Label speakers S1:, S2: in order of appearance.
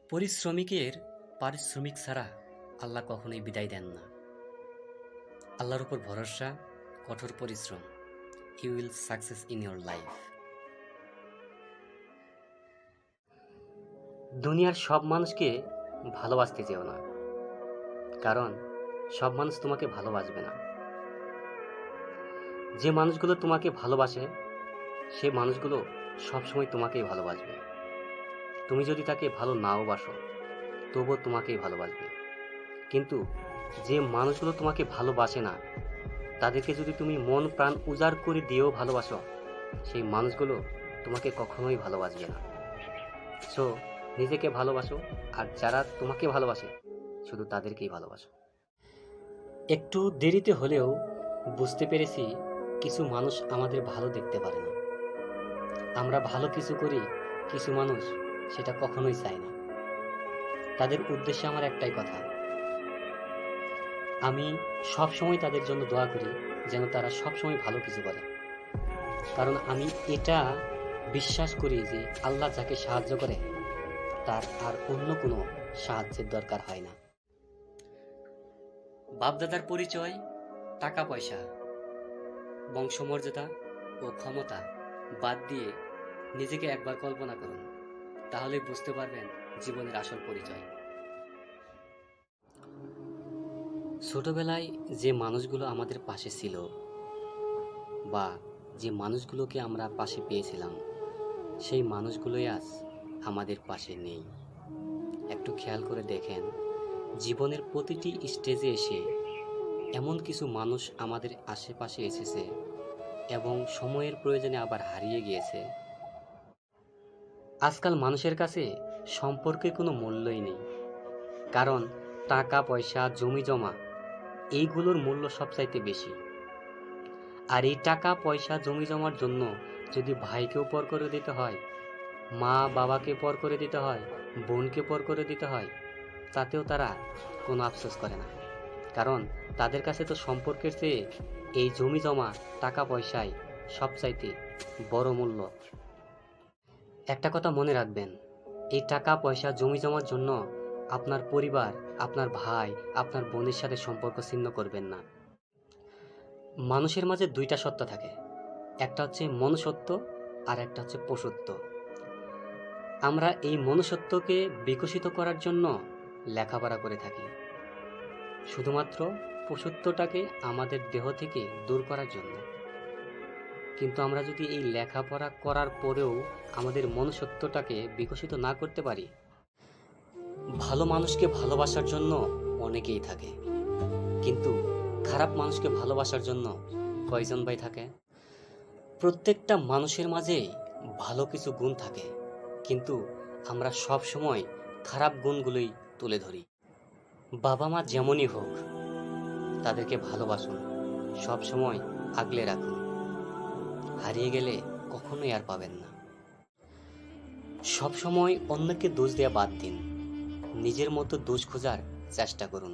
S1: পরিশ্রমিকের পারিশ্রমিক ছাড়া আল্লাহ কখনোই বিদায় দেন না। আল্লাহর উপর ভরসা, কঠোর পরিশ্রম, you will success in your life. দুনিয়ার সব মানুষকে ভালোবাসতে যেও না, কারণ সব মানুষ তোমাকে ভালোবাসবে না। যে মানুষগুলো তোমাকে ভালোবাসে সে মানুষগুলো সবসময় তোমাকেই ভালোবাসবে। তুমি যদি তাকে ভালো নাও বাসো তবুও তোমাকেই ভালোবাসবে। কিন্তু যে মানুষগুলো তোমাকে ভালোবাসে না তাদেরকে যদি তুমি মন প্রাণ উজাড় করে দিয়েও ভালোবাসো, সেই মানুষগুলো তোমাকে কখনোই ভালোবাসবে না। সো নিজেকে ভালোবাসো, আর যারা তোমাকে ভালোবাসে শুধু তাদেরকেই ভালোবাসো। একটু দেরিতে হলেও বুঝতে পেরেছি কিছু মানুষ আমাদের ভালো দেখতে পারে না। আমরা ভালো কিছু করি, কিছু মানুষ সেটা কখনোই চায় না। তাদের উদ্দেশ্যে আমার একটাই কথা, আমি সব সময় তাদের জন্য দোয়া করি যেন তারা সব সময় ভালো কিছু করে। কারণ আমি এটা বিশ্বাস করি যে আল্লাহ যাকে সাহায্য করে তার আর অন্য কোনো সাহায্যের দরকার হয় না। বাপদাদার পরিচয়, টাকা পয়সা, বংশমর্যাদা ও ক্ষমতা বাদ দিয়ে নিজেকে একবার কল্পনা করুন, তাহলে বুঝতে পারবেন জীবনের আসল পরিচয়। ছোটবেলায় যে মানুষগুলো আমাদের পাশে ছিল বা যে মানুষগুলোকে আমরা পাশে পেয়েছিলাম, সেই মানুষগুলোই আজ আমাদের পাশে নেই। একটু খেয়াল করে দেখেন, জীবনের প্রতিটি স্টেজে এসে এমন কিছু মানুষ আমাদের আশেপাশে এসেছে এবং সময়ের প্রয়োজনে আবার হারিয়ে গিয়েছে। আজকাল মানুষের কাছে সম্পর্কের কোনো মূল্যই নেই, কারণ টাকা পয়সা জমি জমা এইগুলোর মূল্য সবচাইতে বেশি। আর এই টাকা পয়সা জমি জমার জন্য যদি ভাইকেও পর করে দিতে হয়, মা বাবাকে পর করে দিতে হয়, বোনকে পর করে দিতে হয়, তাতেও তারা কোনো আফসোস করে না। কারণ তাদের কাছে তো সম্পর্কের চেয়ে এই জমি জমা টাকা পয়সাই সবচাইতে বড় মূল্য। একটা কথা মনে রাখবেন, এই টাকা পয়সা জমি জমার জন্য আপনার পরিবার, আপনার ভাই, আপনার বোনের সাথে সম্পর্ক ছিন্ন করবেন না। মানুষের মাঝে দুইটা সত্তা থাকে, একটা হচ্ছে মনুষ্যত্ব আর একটা হচ্ছে পশুত্ব। আমরা এই মনুষ্যত্বকে বিকশিত করার জন্য লেখাপড়া করে থাকি, শুধুমাত্র পশুত্বটাকে আমাদের দেহ থেকে দূর করার জন্য। কিন্তু আমরা যদি এই লেখাপড়া করার পরেও আমাদের মনুষ্যত্বটাকে বিকশিত না করতে পারি, ভালো মানুষকে ভালোবাসার জন্য অনেকেই থাকে, কিন্তু খারাপ মানুষকে ভালোবাসার জন্য কয়জন ভাই থাকে? প্রত্যেকটা মানুষের মাঝেই ভালো কিছু গুণ থাকে, কিন্তু আমরা সব সময় খারাপ গুণগুলোই তুলে ধরি। বাবা মা যেমনই হোক, তাদেরকে ভালোবাসুন, সব সময় আগলে রাখুন। হারিয়ে গেলে কখনোই আর পাবেন না। সব সময় অন্যকে দোষ দেওয়া বাদ দিন, নিজের মতো দোষ খোঁজার চেষ্টা করুন।